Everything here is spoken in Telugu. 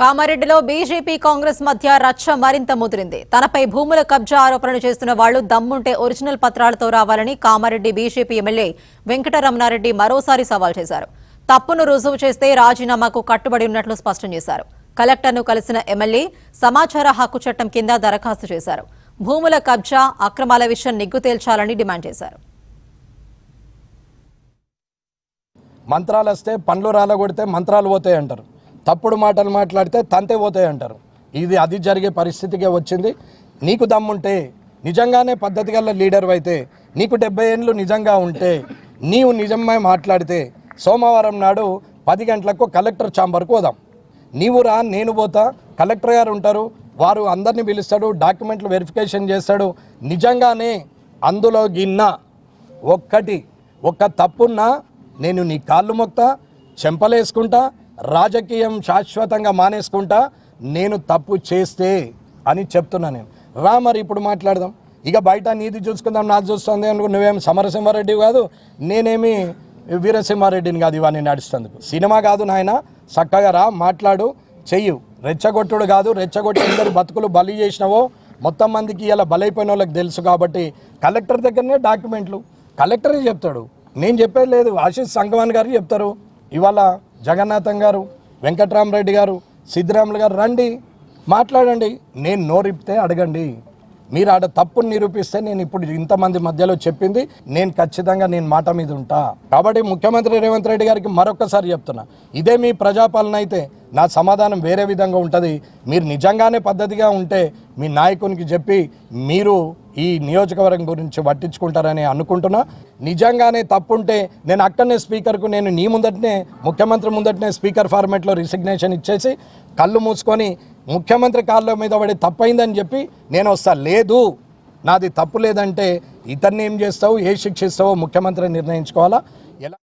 కామారెడ్డిలో బీజేపీ కాంగ్రెస్ మధ్య రచ్చ మరింత ముదిరింది. తనపై భూముల కబ్జా ఆరోపణలు చేస్తున్న వాళ్లు దమ్ముంటే ఒరిజినల్ పత్రాలతో రావాలని కామారెడ్డి బీజేపీ ఎమ్మెల్యే వెంకటరమణారెడ్డి మరోసారి సవాల్ చేశారు. తప్పును రుజువు చేస్తే రాజీనామాకు కట్టుబడి ఉన్నట్లు స్పష్టం చేశారు. కలెక్టర్ను కలిసిన ఎమ్మెల్యే సమాచార హక్కు చట్టం కింద దరఖాస్తు చేశారు. భూముల కబ్జా అక్రమాల విషయం నిగ్గు తేల్చాలని డిమాండ్ చేశారు. మంత్రాలు వస్తే పండ్లు రాలగొడితే మంత్రాలు పోతాయి అంటారు. తప్పుడు మాటలు మాట్లాడితే తంతే పోతాయి అంటారు. అది జరిగే పరిస్థితికే వచ్చింది. నీకు దమ్ముంటే నిజంగానే పద్ధతి గల లీడర్ అయితే నీకు 70 ఏళ్ళు నిజంగా ఉంటే నీవు నిజమే మాట్లాడితే సోమవారం నాడు 10 గంటలకు కలెక్టర్ ఛాంబర్కు పోదాం. నీవు రా, నేను పోతా. కలెక్టర్ గారు ఉంటారు, వారు అందరినీ పిలుస్తాడు, డాక్యుమెంట్లు వెరిఫికేషన్ చేస్తాడు. నిజంగానే అందులో ఒక్క తప్పున్నా నేను నీ కాళ్ళు మొక్తా, చెంపలేసుకుంటా, రాజకీయం శాశ్వతంగా మానేసుకుంటా నేను తప్పు చేస్తే అని చెప్తున్నా. నేను రా, మరి ఇప్పుడు మాట్లాడదాం. ఇక బయట నీది చూసుకుందాం, నాది చూస్తుంది అనుకో. నువ్వేమి సమరసింహారెడ్డి కాదు, నేనేమి వీరసింహారెడ్డిని కాదు. ఇవన్నీ నడుస్తుందుకు సినిమా కాదు నాయన. చక్కగా రా, మాట్లాడు, చెయ్యు. రెచ్చగొట్టుడు కాదు, రెచ్చగొట్టి అందరు బతుకులు బలి చేసినావో మొత్తం మందికి ఇలా బలైపోయిన వాళ్ళకి తెలుసు. కాబట్టి కలెక్టర్ దగ్గరనే డాక్యుమెంట్లు కలెక్టరే చెప్తాడు, నేను చెప్పేది లేదు. ఆశీష్ సంగవాన్ గారు చెప్తారు. ఇవాళ జగన్నాథం గారు, వెంకటరామరెడ్డి గారు, సిద్ధిరాములు గారు రండి, మాట్లాడండి. నేను నోరిపితే అడగండి. మీరు ఆడ తప్పును నిరూపిస్తే నేను ఇప్పుడు ఇంతమంది మధ్యలో చెప్పింది నేను ఖచ్చితంగా మాట మీద ఉంటా. కాబట్టి ముఖ్యమంత్రి రేవంత్ రెడ్డి గారికి మరొకసారి చెప్తున్నా, ఇదే మీ ప్రజాపాలన అయితే నా సమాధానం వేరే విధంగా ఉంటుంది. మీరు నిజంగానే పద్ధతిగా ఉంటే మీ నాయకునికి చెప్పి మీరు ఈ నియోజకవర్గం గురించి పట్టించుకుంటారని అనుకుంటున్నా. నిజంగానే తప్పుంటే నేను అక్కడనే స్పీకర్కు నీ ముందటనే ముఖ్యమంత్రి ముందటనే స్పీకర్ ఫార్మేట్లో రిసిగ్నేషన్ ఇచ్చేసి కళ్ళు మూసుకొని ముఖ్యమంత్రి కాళ్ళ మీద పడి తప్పైందని చెప్పి నేను వస్తా. లేదు, నాది తప్పు లేదంటే ఇతన్ని ఏం చేస్తావు, ఏ శిక్ష ఇస్తావో ముఖ్యమంత్రి నిర్ణయించుకోవాలా. ఎలా